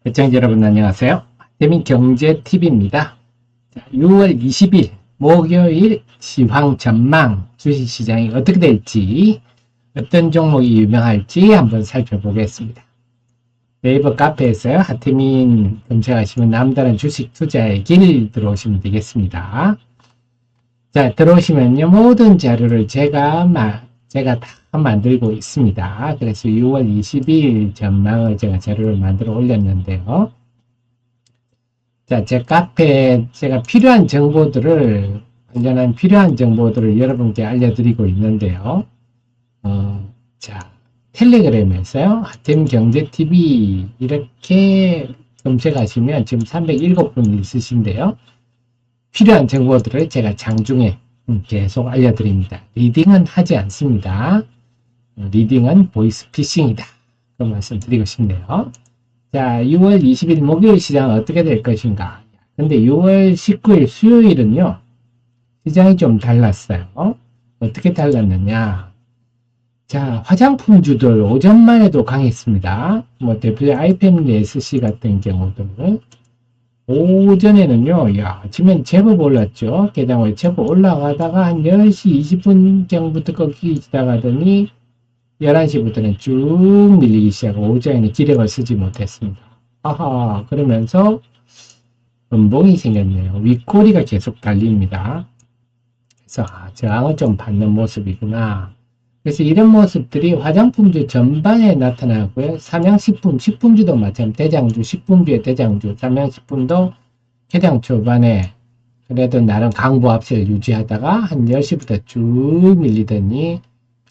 시청자 여러분 안녕하세요. 대민경제TV입니다. 6월 20일 목요일 시황 전망 주식시장이 어떻게 될지 어떤 종목이 유명할지 한번 살펴보겠습니다. 네이버 카페에서 하태민 검색하시면 남다른 주식 투자의 길 들어오시면 되겠습니다. 자, 들어오시면요 모든 자료를 제가 다 만들고 있습니다. 그래서 6월 20일 전망을 제가 자료를 만들어 올렸는데요. 자, 제 카페에 제가 필요한 정보들을, 관련한 필요한 정보들을 여러분께 알려드리고 있는데요. 자, 텔레그램에서요, 하템경제TV 이렇게 검색하시면 지금 307분 있으신데요. 필요한 정보들을 제가 장중에 계속 알려드립니다. 리딩은 하지 않습니다. 리딩은 보이스피싱이다. 그런 말씀 드리고 싶네요. 자, 6월 20일 목요일 시장은 어떻게 될 것인가? 근데 6월 19일 수요일은요, 시장이 좀 달랐어요. 어떻게 달랐느냐? 자, 화장품주들 오전만 해도 강했습니다. 뭐, 대표 아이패밀리 SC 같은 경우도 오전에는요, 야, 아침엔 제법 올랐죠. 게다가 제법 올라가다가 한 10시 20분경부터 꺾이기 시작하더니 11시부터는 쭉 밀리기 시작하고 오전에는 기력을 쓰지 못했습니다. 아하, 그러면서 음봉이 생겼네요. 윗꼬리가 계속 달립니다. 그래서 저항을 좀 받는 모습이구나. 그래서 이런 모습들이 화장품주 전반에 나타나고요. 삼양식품, 식품주도 마찬가지, 대장주, 식품주의 대장주, 삼양식품도 해당 초반에 그래도 나름 강보 압세를 유지하다가 한 10시부터 쭉 밀리더니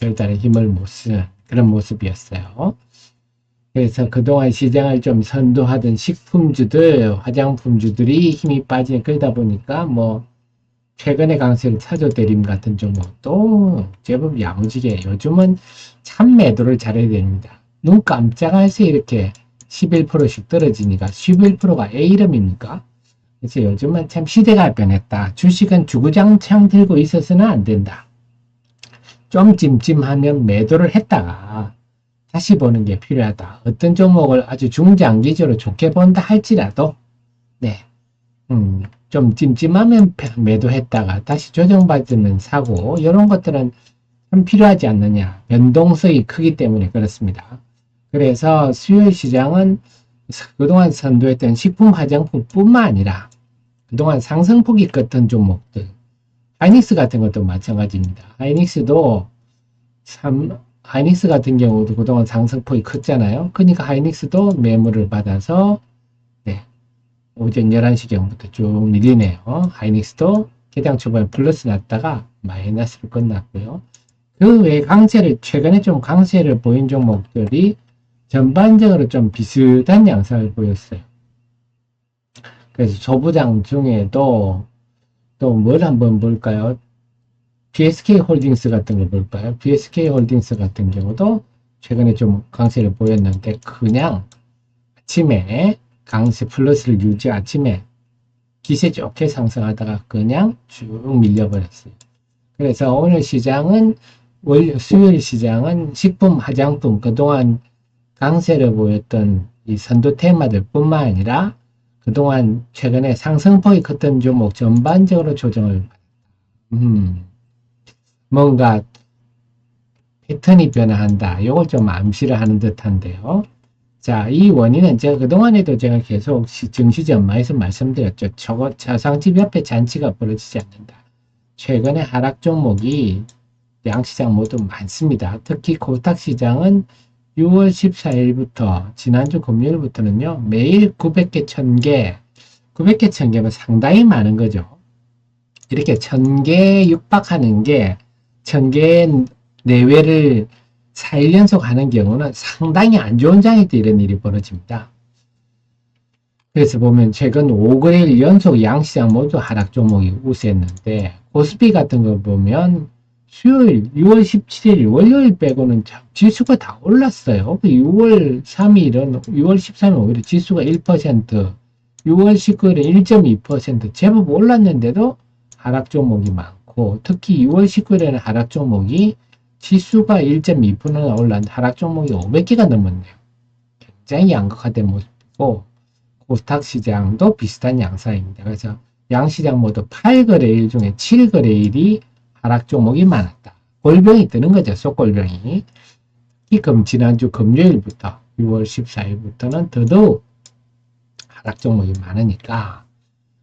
별다른 힘을 못 쓴 그런 모습이었어요. 그래서 그동안 시장을 좀 선도하던 식품주들, 화장품주들이 힘이 빠지는 그러다 보니까 뭐 최근에 강세를 차저대림 같은 종목도 제법 야무지게 요즘은 참 매도를 잘해야 됩니다. 눈 깜짝할 새 이렇게 11%씩 떨어지니까 11%가 A 이름입니까? 그래서 요즘은 참 시대가 변했다. 주식은 주구장창 들고 있어서는 안 된다. 좀 찜찜하면 매도를 했다가 다시 보는 게 필요하다. 어떤 종목을 아주 중장기적으로 좋게 본다 할지라도 네, 좀 찜찜하면 매도했다가 다시 조정받으면 사고 이런 것들은 참 필요하지 않느냐. 변동성이 크기 때문에 그렇습니다. 그래서 수요일 시장은 그동안 선도했던 식품 화장품 뿐만 아니라 그동안 상승폭이 컸던 종목들 하이닉스 같은 것도 마찬가지입니다. 하이닉스 같은 경우도 그동안 상승폭이 컸잖아요. 그러니까 하이닉스도 매물을 받아서 오전 11시경부터 쭉 밀리네요. 하이닉스도 개당 초반에 플러스 났다가 마이너스로 끝났고요. 그 외에 최근에 좀 강세를 보인 종목들이 전반적으로 좀 비슷한 양상을 보였어요. 그래서 소부장 중에도 또 뭘 한번 볼까요? BSK 홀딩스 같은 거 볼까요? BSK 홀딩스 같은 경우도 최근에 좀 강세를 보였는데 그냥 아침에 강세 플러스를 아침에 기세 좋게 상승하다가 그냥 쭉 밀려버렸어요. 그래서 오늘 시장은 수요일 시장은 식품, 화장품 그동안 강세를 보였던 이 선도 테마들 뿐만 아니라 그동안 최근에 상승폭이 컸던 종목 전반적으로 조정을 뭔가 패턴이 변화한다. 이걸 좀 암시를 하는 듯한데요. 자, 이 원인은 제가 그동안에도 제가 계속 증시전망에서 말씀드렸죠. 저상집 옆에 잔치가 벌어지지 않는다. 최근에 하락 종목이 양시장 모두 많습니다. 특히 코스닥시장은 6월 14일부터 지난주 금요일부터는요. 매일 900개, 1000개, 900개, 1000개면 상당히 많은 거죠. 이렇게 1000개 육박하는 게 1000개 내외를 4일 연속 하는 경우는 상당히 안 좋은 장일 때 이런 일이 벌어집니다. 그래서 보면 최근 5거래일 연속 양시장 모두 하락 종목이 우세했는데 코스피 같은 거 보면 수요일 6월 17일 월요일 빼고는 지수가 다 올랐어요. 6월 3일은 6월 13일 오히려 지수가 1%, 6월 19일은 1.2% 제법 올랐는데도 하락 종목이 많고 특히 6월 19일에는 하락 종목이 지수가 1.2%나 올랐는데 하락 종목이 500개가 넘었네요. 굉장히 양극화된 모습이고 코스닥 시장도 비슷한 양상입니다. 그래서 양시장 모두 8거래일 중에 7거래일이 하락 종목이 많았다. 골병이 뜨는 거죠. 속골병이. 지난주 금요일부터 6월 14일부터는 더더욱 하락 종목이 많으니까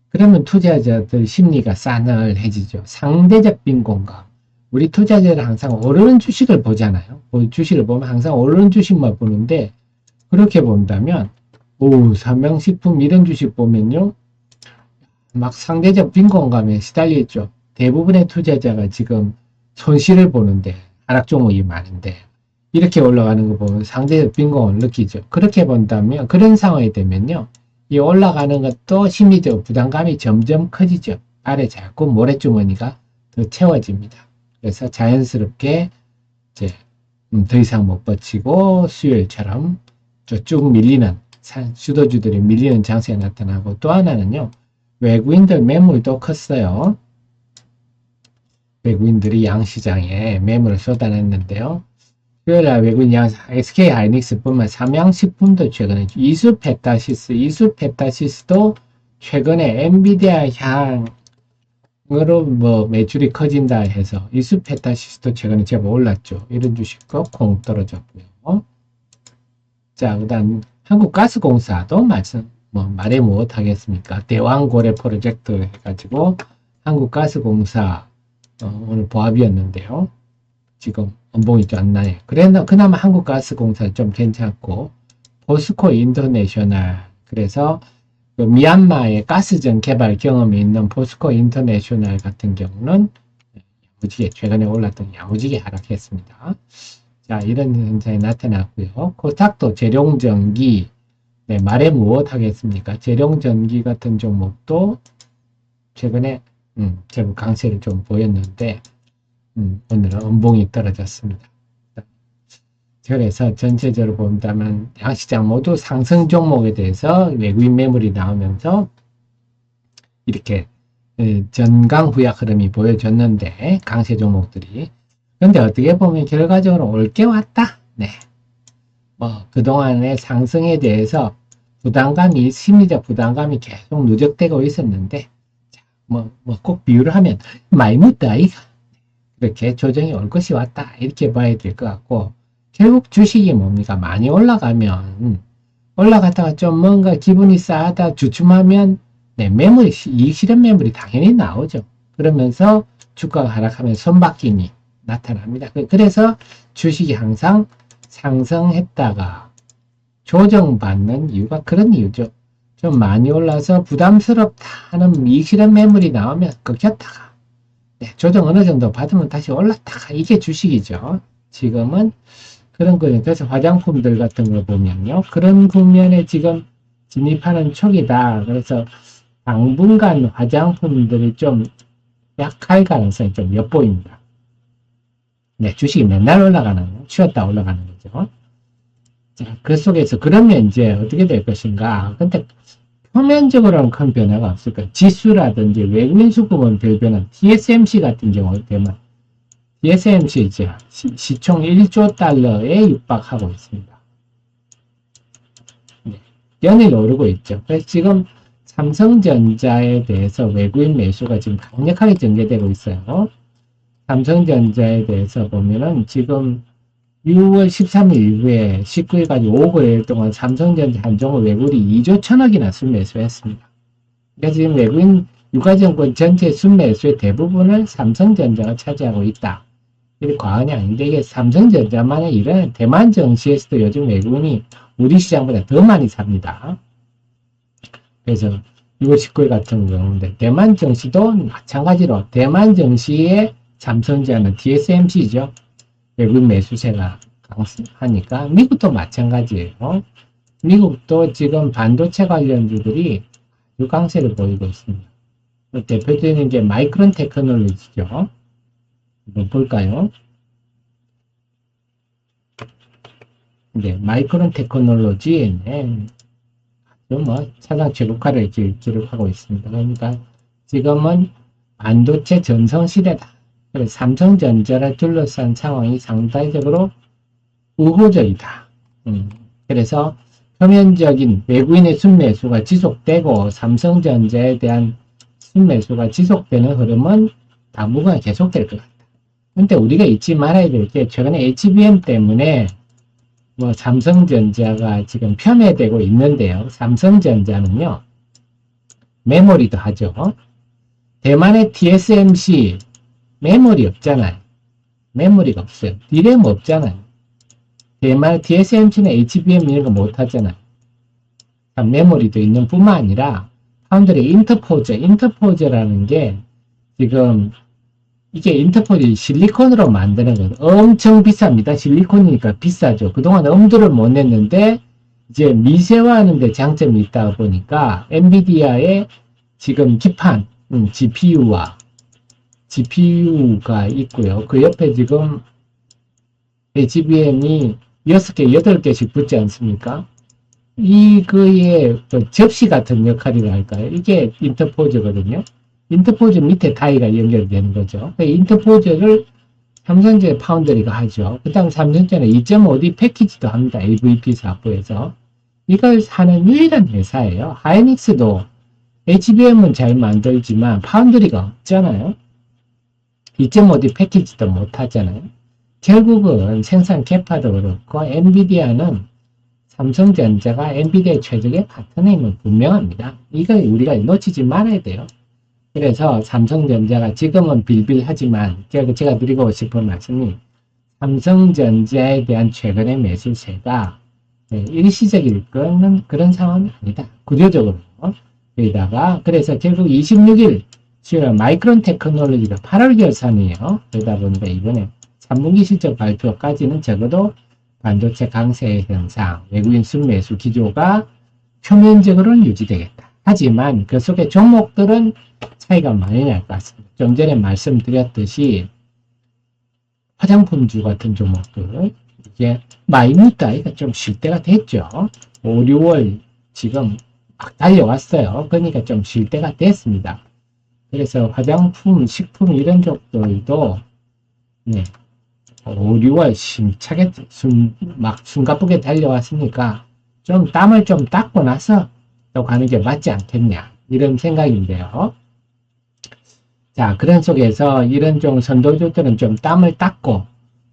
그러면 투자자들 심리가 싸늘해지죠. 상대적 빈곤감. 우리 투자자들은 항상 오르는 주식을 보잖아요. 주식을 보면 항상 오르는 주식만 보는데 그렇게 본다면 삼양식품 이런 주식 보면요. 막 상대적 빈곤감에 시달리죠. 대부분의 투자자가 지금 손실을 보는데 하락 종목이 많은데 이렇게 올라가는 거 보면 상대적 빈곤을 느끼죠. 그렇게 본다면 그런 상황이 되면요. 이 올라가는 것도 심리적 부담감이 점점 커지죠. 아래 자꾸 모래주머니가 더 채워집니다. 그래서 자연스럽게 이제 더 이상 못 버티고 수요일처럼 쭉 밀리는 주도주들이 밀리는 장세가 나타나고 또 하나는요. 외국인들 매물도 컸어요. 외국인들이 양시장에 매물을 쏟아냈는데요. 수요일날 외국인 양 SK 하이닉스뿐만 삼양식품도 최근에 이수페타시스도 최근에 엔비디아 향으로 뭐 매출이 커진다 해서 이수페타시스도 최근에 제법 올랐죠. 이런 주식도 콩 떨어졌고요. 자, 그다음 한국가스공사도 말해 못하겠습니까? 대왕고래 프로젝트 해가지고 한국가스공사 오늘 보합이었는데요. 지금 연봉이 좀 안 나네요. 그나마 한국가스공사 좀 괜찮고 포스코 인터내셔널 그래서 그 미얀마의 가스전 개발 경험이 있는 포스코 인터내셔널 같은 경우는 야무지게 최근에 올랐던 야무지게 하락했습니다. 자, 이런 현상이 나타났고요. 코스닥도 재룡전기 말해 무엇하겠습니까? 재룡전기 같은 종목도 최근에 제법 강세를 좀 보였는데 오늘은 음봉이 떨어졌습니다. 그래서 전체적으로 본다면 양시장 모두 상승 종목에 대해서 외국인 매물이 나오면서 이렇게 전강후약 흐름이 보여졌는데 강세 종목들이 근데 어떻게 보면 결과적으로 올 게 왔다. 네. 뭐 그동안의 상승에 대해서 심리적 부담감이 계속 누적되고 있었는데 꼭 비유를 하면 많이 묻다 이가 이렇게 조정이 올 것이 왔다 이렇게 봐야 될 것 같고 결국 주식이 뭡니까? 많이 올라가면 올라갔다가 좀 뭔가 기분이 싸하다 주춤하면 이익 실현 매물이 당연히 나오죠. 그러면서 주가가 하락하면 손바뀜이 나타납니다. 그래서 주식이 항상 상승했다가 조정받는 이유가 그런 이유죠. 좀 많이 올라서 부담스럽다 하는 이익 실현 매물이 나오면 꺾였다가 조정 어느 정도 받으면 다시 올랐다가 이게 주식이죠. 지금은 그런 거예요. 그래서 화장품들 같은 걸 보면요. 그런 국면에 지금 진입하는 초기다. 그래서 당분간 화장품들이 좀 약할 가능성이 좀 엿보입니다. 주식이 맨날 올라가는 거, 쉬었다 올라가는 거죠. 자, 그 속에서 그러면 이제 어떻게 될 것인가. 근데 표면적으로는 큰 변화가 없을 거예요. 지수라든지 외국인 수급은 별 변화, TSMC 같은 경우 되면 TSMC 이제 시총 1조 달러에 육박하고 있습니다. 연일 오르고 있죠. 그래서 지금 삼성전자에 대해서 외국인 매수가 지금 강력하게 전개되고 있어요. 삼성전자에 대해서 보면은 지금 6월 13일 이후에 19일까지 5거래일 동안 삼성전자 한 종목 외국인이 2조 1000억이나 순매수했습니다. 그래서 지금 외국인 유가증권 전체 순매수의 대부분을 삼성전자가 차지하고 있다. 이게 과언이 아닌데 이게 삼성전자만의 일은 대만 증시에서도 요즘 외국인이 우리 시장보다 더 많이 삽니다. 그래서 6월 19일 같은 경우인데 대만 증시도 마찬가지로 대만 증시의 삼성전자는 TSMC죠. 외국인 매수세가 강하니까 미국도 마찬가지예요. 미국도 지금 반도체 관련주들이 아주 강세를 보이고 있습니다. 대표적인 게 마이크론 테크놀로지죠. 한번 볼까요? 마이크론 테크놀로지에 차상 최고가를 기록하고 있습니다. 그러니까 지금은 반도체 전성 시대다. 그래서 삼성전자를 둘러싼 상황이 상대적으로 우호적이다. 그래서 표면적인 외국인의 순매수가 지속되고 삼성전자에 대한 순매수가 지속되는 흐름은 당분간 계속될 것 같다. 근데 우리가 잊지 말아야 될 게 최근에 HBM 때문에 뭐 삼성전자가 지금 폄훼되고 있는데요. 삼성전자는요, 메모리도 하죠. 대만의 TSMC 메모리 없잖아요. 메모리가 없어요. 디램 없잖아요. 대만 TSMC는 HBM 이런 거 못 하잖아요. 메모리도 있는 뿐만 아니라 파운드리 인터포저라는 게 지금 이게 인터포저 실리콘으로 만드는 거예요. 엄청 비쌉니다. 실리콘이니까 비싸죠. 그동안 엄두를 못 냈는데 이제 미세화하는 데 장점이 있다 보니까 엔비디아의 지금 기판 GPU가 있고요. 그 옆에 지금 HBM이 6개, 8개씩 붙지 않습니까? 그의 접시 같은 역할이라 할까요? 이게 인터포저거든요. 인터포저 밑에 다이가 연결되는 거죠. 인터포저를 삼성전자 파운드리가 하죠. 그 다음 삼성전자 2.5D 패키지도 합니다. AVP 사업부에서. 이걸 사는 유일한 회사예요. 하이닉스도 HBM은 잘 만들지만 파운드리가 없잖아요. 2.5D 패키지도 못 하잖아요. 결국은 생산 캐파도 그렇고 엔비디아는 삼성전자가 엔비디아의 최적의 파트너임은 분명합니다. 이걸 우리가 놓치지 말아야 돼요. 그래서 삼성전자가 지금은 빌빌하지만 제가 드리고 싶은 말씀이 삼성전자에 대한 최근의 매수세가 일시적일 거는 그런 상황이 아니다. 구조적으로. 여기다가 그래서 결국 26일 수요일 마이크론 테크놀로지가 8월 결산이에요. 그러다 보니까 이번에 3분기 실적 발표까지는 적어도 반도체 강세 현상, 외국인 순매수 기조가 표면적으로는 유지되겠다. 하지만 그 속에 종목들은 차이가 많이 날 것 같습니다. 좀 전에 말씀드렸듯이 화장품주 같은 종목들 이게 많이 묻다 이거 좀 쉴 때가 됐죠. 5, 6월 지금 막 달려왔어요. 그러니까 좀 쉴 때가 됐습니다. 그래서 화장품, 식품 이런 쪽들도 5, 6월 심차게 막 숨가쁘게 달려왔으니까 좀 땀을 좀 닦고 나서 또 가는 게 맞지 않겠냐 이런 생각인데요. 자, 그런 속에서 이런 좀 선도주들은 좀 땀을 닦고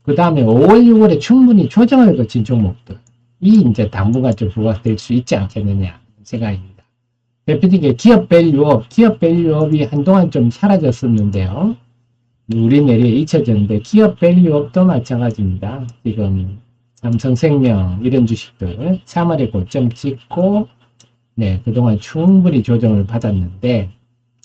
그 다음에 5월, 6월에 충분히 조정을 거친 종목들이 이제 당분간 좀 부각될 수 있지 않겠느냐 생각입니다. 대표적인 게 기업 밸류업이 한동안 좀 사라졌었는데요. 우리 내리에 잊혀졌는데 기업 밸류업도 마찬가지입니다. 지금 삼성생명 이런 주식들 3월에 고점 찍고 그동안 충분히 조정을 받았는데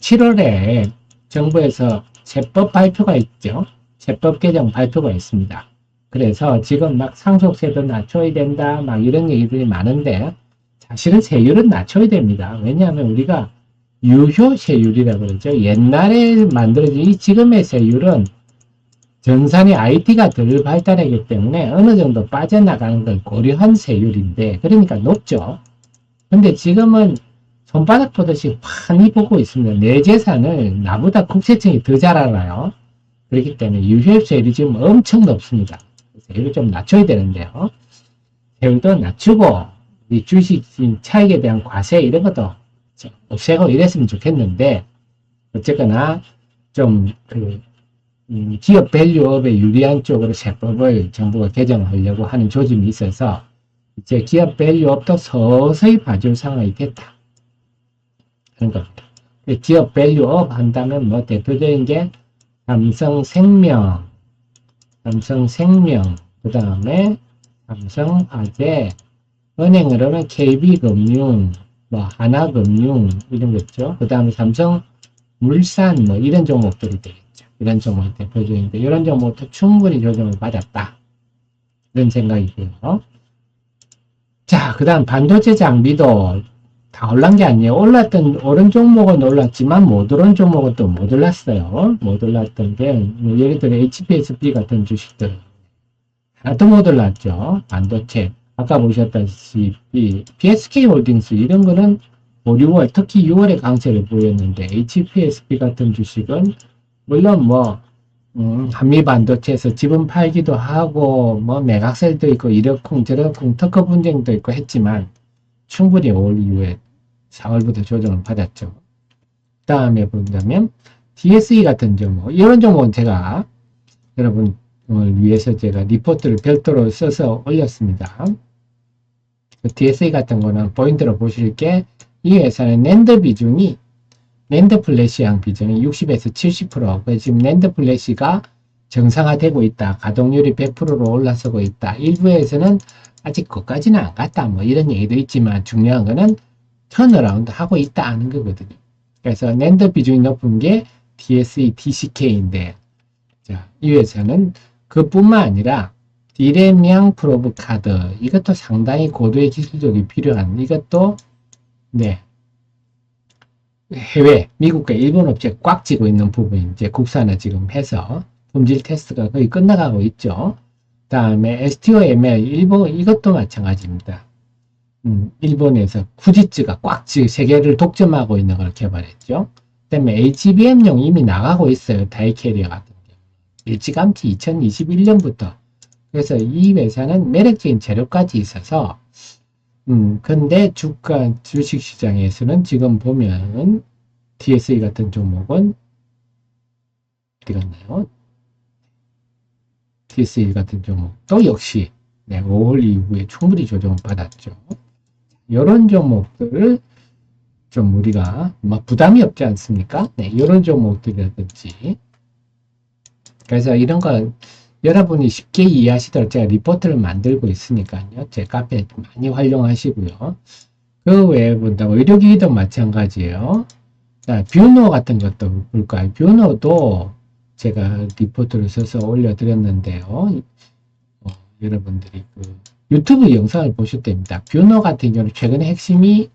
7월에 정부에서 세법 발표가 있죠. 세법 개정 발표가 있습니다. 그래서 지금 막 상속세도 낮춰야 된다 막 이런 얘기들이 많은데 사실은 세율은 낮춰야 됩니다. 왜냐하면 우리가 유효 세율이라고 그러죠. 옛날에 만들어진 지금의 세율은 전산의 IT가 덜 발달하기 때문에 어느 정도 빠져나가는 걸 고려한 세율인데 그러니까 높죠. 근데 지금은 손바닥 보듯이 환히 보고 있습니다. 내 재산을 나보다 국세청이 더 잘 알아요. 그렇기 때문에 유효세율이 지금 엄청 높습니다. 세율을 좀 낮춰야 되는데요. 세율도 낮추고 이 주식 차익에 대한 과세 이런 것도 없애고 이랬으면 좋겠는데 어쨌거나 좀 기업 밸류업에 유리한 쪽으로 세법을 정부가 개정하려고 하는 조짐이 있어서 이제 기업 밸류업도 서서히 봐줄 상황이 됐다 하는 겁니다. 기업 밸류업 한다면 뭐 대표적인 게 삼성생명, 그 다음에 삼성화재, 은행으로는 KB금융, 뭐 하나금융 이런 거 있죠. 그 다음에 삼성물산 뭐 이런 종목들이 되겠죠. 이런 종목이 대표적인데 이런 종목도 충분히 조정을 받았다. 이런 생각이고요. 자, 그 다음 반도체 장비도 다 올란 게 아니에요. 오른 종목은 올랐지만 못 오른 종목은 또 못 올랐어요. 못 올랐던 게, 뭐 예를 들어 HPSB 같은 주식들. 하나도 못 올랐죠. 반도체. 아까 보셨다시피, PSK 홀딩스 이런 거는 5, 6월, 특히 6월에 강세를 보였는데, HPSB 같은 주식은, 물론 뭐, 한미 반도체에서 지분 팔기도 하고, 뭐, 매각셀도 있고, 이러쿵 저러쿵 특허 분쟁도 있고 했지만, 충분히 5월 이후에 4월부터 조정을 받았죠. 그 다음에 본다면 DSE 같은 종목, 이런 종목은 제가 여러분을 위해서 제가 리포트를 별도로 써서 올렸습니다. DSE 같은 거는 포인트로 보실 게 이 회사는 낸드 비중이 낸드 플래시형 비중이 60에서 70%. 지금 낸드 플래시가 정상화되고 있다. 가동률이 100%로 올라서고 있다. 일부에서는 아직 그까지는 안 갔다. 뭐 이런 얘기도 있지만 중요한 거는 턴어라운드 하고 있다 하는 거거든요. 그래서 낸드 비중이 높은 게 DSE, DCK인데 자, 이 회사는 그뿐만 아니라 디램양 프로브 카드 이것도 상당히 고도의 기술력이 필요한 이것도 네 해외 미국과 일본 업체 꽉 쥐고 있는 부분 이제 국산화 지금 해서 품질 테스트가 거의 끝나가고 있죠. 다음에 STOML 일본 이것도 마찬가지입니다. 일본에서 후지츠가 꽉 쥐고 세계를 독점하고 있는 걸 개발했죠. 그다음에 HBM용 이미 나가고 있어요. 다이캐리어 같은 경우 일찌감치 2021년부터 그래서 이 회사는 매력적인 재료까지 있어서 근데 주식시장에서는 지금 보면 DSE 같은 종목은 어디 갔나요? DSE 같은 종목도 역시 네, 5월 이후에 충분히 조정을 받았죠. 이런 종목들을 좀 우리가 막 부담이 없지 않습니까? 네, 이런 종목들이라든지 그래서 이런 거 여러분이 쉽게 이해하시도록 제가 리포트를 만들고 있으니까요. 제 카페 많이 활용하시고요. 그 외에 본다고 의료기기도 마찬가지예요. 자, 뷰노 같은 것도 볼까요? 뷰노도 제가 리포트를 써서 올려드렸는데요. 여러분들이 그 유튜브 영상을 보실 때입니다. 뷰노 같은 경우는 최근에 핵심이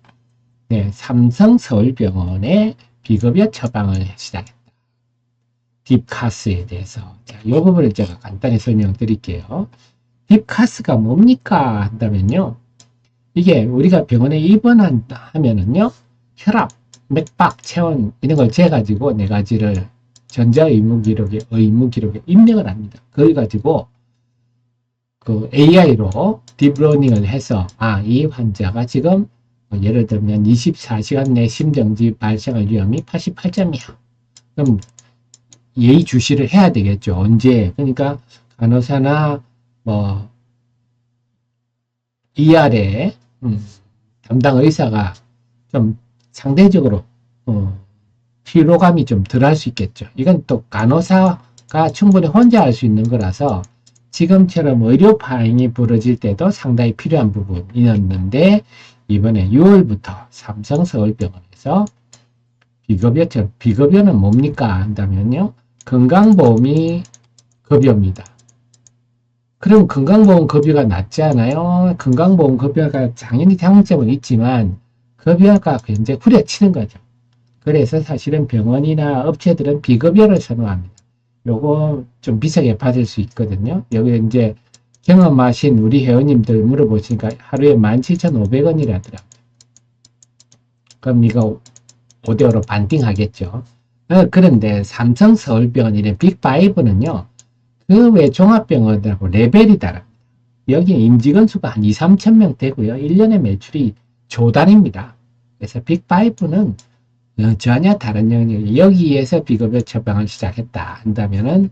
네, 삼성서울병원의 비급여 처방을 시작했다. 딥카스에 대해서 자, 이 부분을 제가 간단히 설명드릴게요. 딥카스가 뭡니까 한다면요. 이게 우리가 병원에 입원하면은요. 혈압, 맥박, 체온 이런 걸 재가지고 네 가지를 전자의무기록에 의무기록에 입력을 합니다. 그걸 가지고 그 AI로 딥러닝을 해서 이 환자가 지금 예를 들면 24시간 내 심정지 발생할 위험이 88점이야. 그럼 예의주시를 해야 되겠죠. 언제? 그러니까 간호사나 뭐 ER에 담당 의사가 좀 상대적으로 피로감이 좀 덜할 수 있겠죠. 이건 또 간호사가 충분히 혼자 할 수 있는 거라서 지금처럼 의료 파행이 벌어질 때도 상당히 필요한 부분이었는데 이번에 6월부터 삼성서울병원에서 비급여는 뭡니까 한다면요. 건강보험이 급여입니다. 그럼 건강보험 급여가 낮지 않아요? 건강보험 급여가 당연히 장점은 있지만 급여가 굉장히 후려치는 거죠. 그래서 사실은 병원이나 업체들은 비급여를 선호합니다. 요거 좀 비싸게 받을 수 있거든요. 여기 이제 경험하신 우리 회원님들 물어보시니까 하루에 17,500원이라더라고요. 그럼 이거 5대5로 반띵하겠죠. 그런데 삼성서울병원이나 빅5는요. 그 외 종합병원들하고 레벨이 다릅니다. 여기 임직원 수가 한 2, 3천 명 되고요. 1년에 매출이 조단입니다. 그래서 빅5는 전혀 다른 영역이 여기에서 비급여 처방을 시작했다 한다면은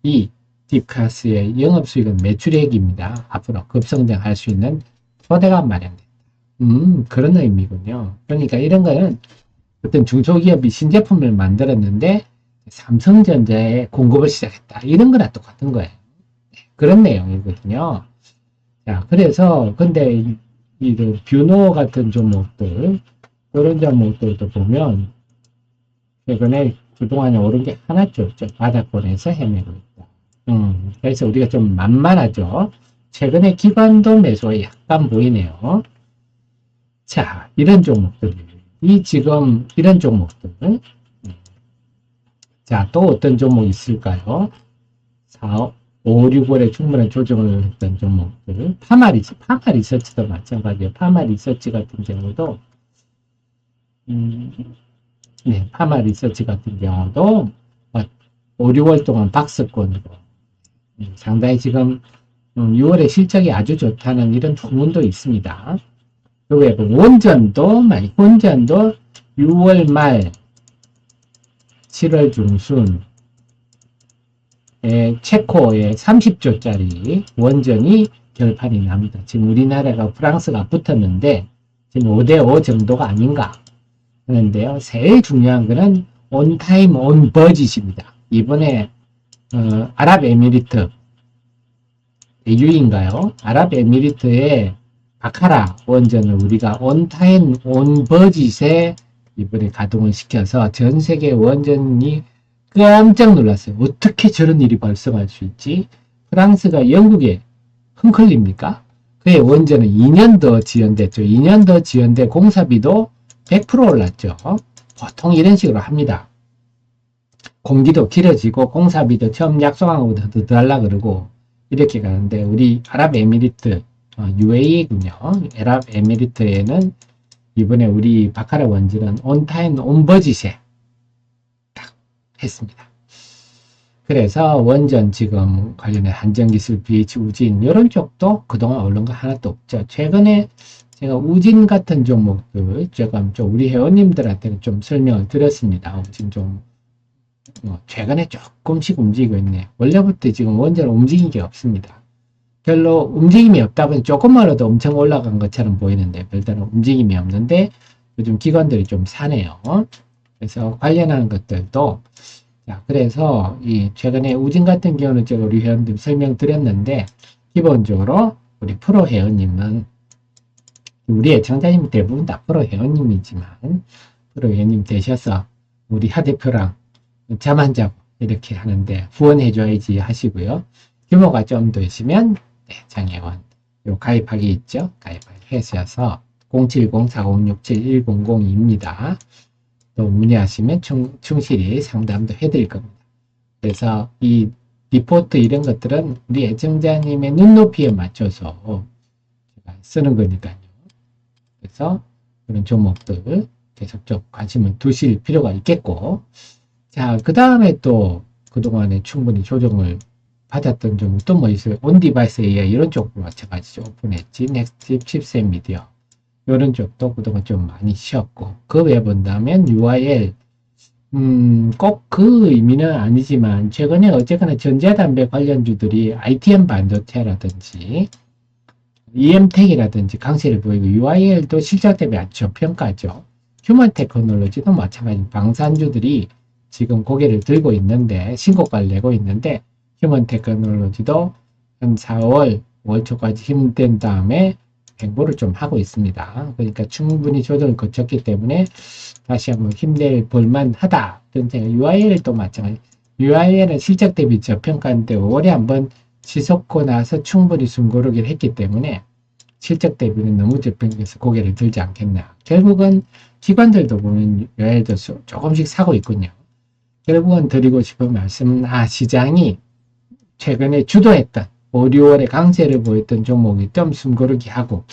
이 딥카스의 영업수익은 매출액입니다. 앞으로 급성장할 수 있는 토대가 마련된다. 그런 의미군요. 그러니까 이런 거는 어떤 중소기업이 신제품을 만들었는데 삼성전자에 공급을 시작했다. 이런 거랑 똑같은 거예요. 그런 내용이거든요. 자, 그래서 근데 이 뷰노 같은 종목들 이런 종목들도 보면 최근에 그동안에 오른 게 하나도 없죠. 바닥권에서 헤매고 있다. 그래서 우리가 좀 만만하죠. 최근에 기관도 매수가 약간 보이네요. 자, 이런 종목들. 지금 이런 종목들. 자, 또 어떤 종목이 있을까요? 4, 5, 6월에 충분한 조정을 했던 종목들. 파마리서치도 마찬가지예요. 파마리서치 같은 경우도 네, 파마리서치 같은 경우도 5, 6월 동안 박스권으로 상당히 지금 6월에 실적이 아주 좋다는 이런 후문도 있습니다. 그 외에 혼전도 6월 말, 7월 중순, 체코의 30조짜리 원전이 결판이 납니다. 지금 우리나라가 프랑스가 붙었는데 지금 5대5 정도가 아닌가 하는데요. 제일 중요한 거는 on time, on budget입니다. 이번에 아랍에미리트 AU인가요? 아랍에미리트의 바카라 원전을 우리가 on time, on budget에 이번에 가동을 시켜서 전 세계 원전이 깜짝 놀랐어요. 어떻게 저런 일이 발생할 수 있지? 프랑스가 영국에 흔클립니까? 그의 원전은 2년 더 지연됐죠. 2년 더 지연돼 공사비도 100% 올랐죠. 보통 이런 식으로 합니다. 공기도 길어지고 공사비도 처음 약속한 것보다 더 달라 그러고 이렇게 가는데 우리 아랍에미리트 UAE군요. 아랍에미리트에는 이번에 우리 바카라 원전은 온타임 온버짓에 딱 했습니다. 그래서 원전 지금 관련해 한전기술, BH, 우진 이런 쪽도 그동안 오른 거 하나도 없죠. 최근에 제가 우진 같은 종목들 제가 좀 우리 회원님들한테는 좀 설명을 드렸습니다. 우진 좀 최근에 조금씩 움직이고 있네. 원래부터 지금 원전 움직인 게 없습니다. 별로 움직임이 없다 보니 조금만으로도 엄청 올라간 것처럼 보이는데 별다른 움직임이 없는데 요즘 기관들이 좀 사네요. 그래서 관련하는 것들도 자, 그래서 이 최근에 우진 같은 경우는 제가 우리 회원님 설명드렸는데 기본적으로 우리 프로 회원님은 우리 애청자님 대부분 다 프로 회원님이지만 프로 회원님 되셔서 우리 하 대표랑 잠 안 자고 이렇게 하는데 후원해줘야지 하시고요. 규모가 좀 더 있으면 장회원 요 가입하기 있죠. 가입하셔서 070-4567-1002입니다. 또 문의하시면 충실히 상담도 해드릴 겁니다. 그래서 이 리포트 이런 것들은 우리 애청자님의 눈높이에 맞춰서 제가 쓰는 거니까요. 그래서 그런 종목들 계속 좀 관심을 두실 필요가 있겠고 자, 그 다음에 또 그동안에 충분히 조정을 받았던 종목 또 뭐 있어요? 온디바이스 AI 이런 쪽도 마찬가지죠. 오픈엣지, 넥스트, 칩셋 미디어 이런 쪽도 그동안 좀 많이 쉬었고 그 외에 본다면 UIL 꼭 그 의미는 아니지만 최근에 어쨌거나 전자담배 관련주들이 ITM 반도체라든지 EM텍이라든지 강세를 보이고 UIL도 실적 대비 아주 저평가죠. 휴먼 테크놀로지도 마찬가지 방산주들이 지금 고개를 들고 있는데 신고가를 내고 있는데 휴먼 테크놀로지도 한 4월 5월 초까지 힘든 다음에 행보를 좀 하고 있습니다. 그러니까 충분히 조정을 거쳤기 때문에 다시 한번 힘낼 볼만하다. UIL도 마찬가지. UIL은 실적 대비 저평가인데 5월에 한번 치솟고 나서 충분히 숨고르기를 했기 때문에 실적 대비는 너무 저평가해서 고개를 들지 않겠나. 결국은 기관들도 보면 UIL도 조금씩 사고 있군요. 결국은 드리고 싶은 말씀은 시장이 최근에 주도했던 5, 6월에 강세를 보였던 종목이 좀 숨고르기 하고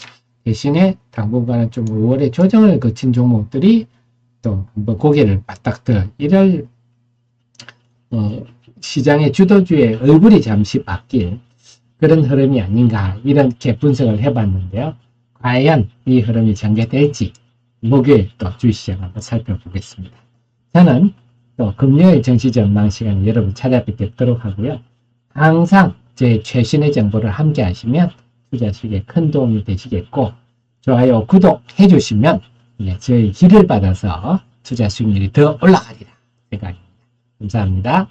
대신에 당분간은 좀 5월에 조정을 거친 종목들이 또 한번 고개를 바닥 들 이럴 시장의 주도주의 얼굴이 잠시 바뀔 그런 흐름이 아닌가 이렇게 분석을 해봤는데요. 과연 이 흐름이 전개될지 목요일 또 주시장 한번 살펴보겠습니다. 저는 또 금요일 정시 전망 시간에 여러분 찾아뵙도록 하고요. 항상 제 최신의 정보를 함께 하시면 투자식에 큰 도움이 되시겠고 좋아요, 구독 해주시면 저희 길을 받아서 투자 수익률이 더 올라가리라 생각입니다. 감사합니다.